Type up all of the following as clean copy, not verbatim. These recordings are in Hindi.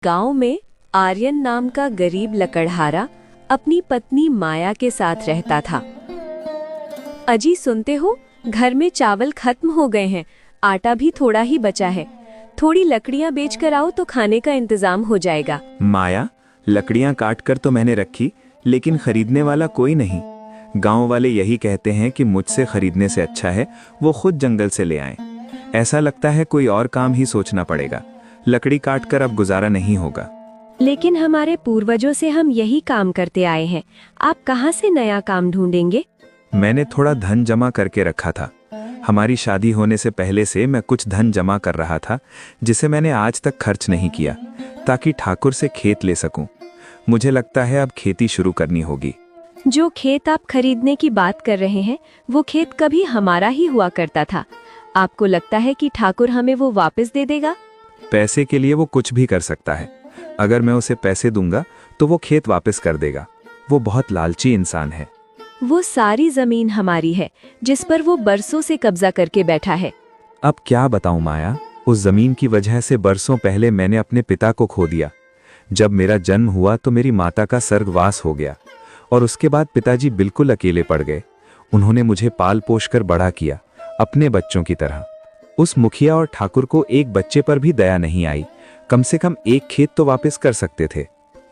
गांव में आर्यन नाम का गरीब लकड़हारा अपनी पत्नी माया के साथ रहता था। अजी सुनते हो, घर में चावल खत्म हो गए हैं, आटा भी थोड़ा ही बचा है। थोड़ी लकड़ियां बेचकर आओ तो खाने का इंतजाम हो जाएगा। माया, लकड़ियां काट कर तो मैंने रखी, लेकिन खरीदने वाला कोई नहीं। गांव वाले यही कहते हैं कि मुझसे खरीदने से अच्छा है वो खुद जंगल से ले आएं। ऐसा लगता है कोई और काम ही सोचना पड़ेगा। लकड़ी काट कर अब गुजारा नहीं होगा। लेकिन हमारे पूर्वजों से हम यही काम करते आए हैं, आप कहाँ से नया काम ढूंढेंगे? मैंने थोड़ा धन जमा करके रखा था। हमारी शादी होने से पहले से मैं कुछ धन जमा कर रहा था, जिसे मैंने आज तक खर्च नहीं किया, ताकि ठाकुर से खेत ले सकूं। मुझे लगता है अब खेती शुरू करनी होगी। जो खेत आप खरीदने की बात कर रहे हैं, वो खेत कभी हमारा ही हुआ करता था। आपको लगता है कि ठाकुर हमें वो वापस दे देगा? पैसे के लिए वो कुछ भी कर सकता है। अगर मैं उसे पैसे दूंगा तो वो खेत वापस कर देगा। वो बहुत लालची इंसान है। वो सारी जमीन हमारी है, जिस पर वो बरसों से कब्जा करके बैठा है। अब क्या बताऊं माया, उस जमीन की वजह से बरसों पहले मैंने अपने पिता को खो दिया। जब मेरा जन्म हुआ तो मेरी माता का स्वर्गवास हो गया, और उसके बाद पिताजी बिल्कुल अकेले पड़ गए। उन्होंने मुझे पाल पोष कर बड़ा किया, अपने बच्चों की तरह। उस मुखिया और ठाकुर को एक बच्चे पर भी दया नहीं आई। कम से कम एक खेत तो वापस कर सकते थे।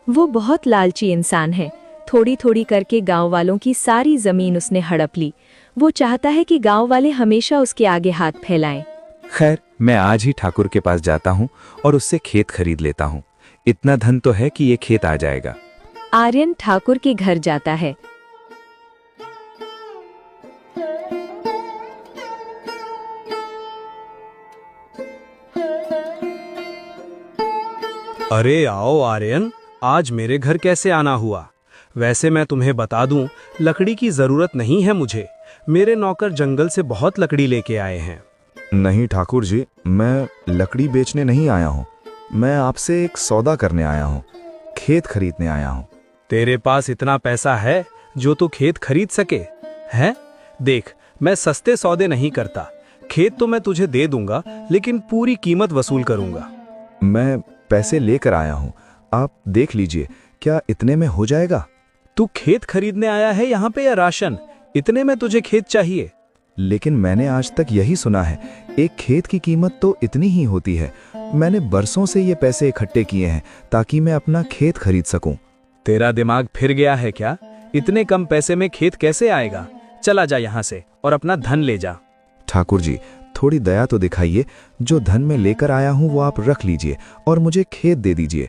वो बहुत लालची इंसान है। थोड़ी थोड़ी करके गांव वालों की सारी जमीन उसने हड़प ली। वो चाहता है कि गांव वाले हमेशा उसके आगे हाथ फैलाएं। खैर, मैं आज ही ठाकुर के पास जाता हूँ और उससे खेत खरीद लेता हूँ। इतना धन तो है कि ये खेत आ जाएगा। आर्यन ठाकुर के घर जाता है। अरे आओ आर्यन, आज मेरे घर कैसे आना हुआ? वैसे मैं तुम्हें बता दूं, लकड़ी की जरूरत नहीं है मुझे। मेरे नौकर जंगल से बहुत लकड़ी लेके आए हैं। नहीं ठाकुर जी, मैं लकड़ी बेचने नहीं आया हूँ। मैं आपसे एक सौदा करने आया हूँ, खेत खरीदने आया हूँ। तेरे पास इतना पैसा है जो तू खेत खरीद सके? हैं? देख, मैं सस्ते सौदे नहीं करता। खेत तो मैं तुझे दे दूंगा, लेकिन पूरी कीमत वसूल करूंगा। मैं पैसे लेकर आया हूँ, आप देख लीजिए, क्या इतने में हो जाएगा? तू खेत खरीदने आया है यहाँ पे या राशन? इतने में तुझे खेत चाहिए? लेकिन मैंने आज तक यही सुना है, एक खेत की कीमत तो इतनी ही होती है। मैंने बरसों से ये पैसे इकट्ठे किए हैं ताकि मैं अपना खेत खरीद सकूं। तेरा दिमाग फिर गया है क्या? इतने कम पैसे में खेत कैसे आएगा? चला जा यहाँ से और अपना धन ले जा। ठाकुर जी, थोड़ी दया तो दिखाइए। जो धन मैं लेकर आया हूँ वो आप रख लीजिए और मुझे खेत दे दीजिए।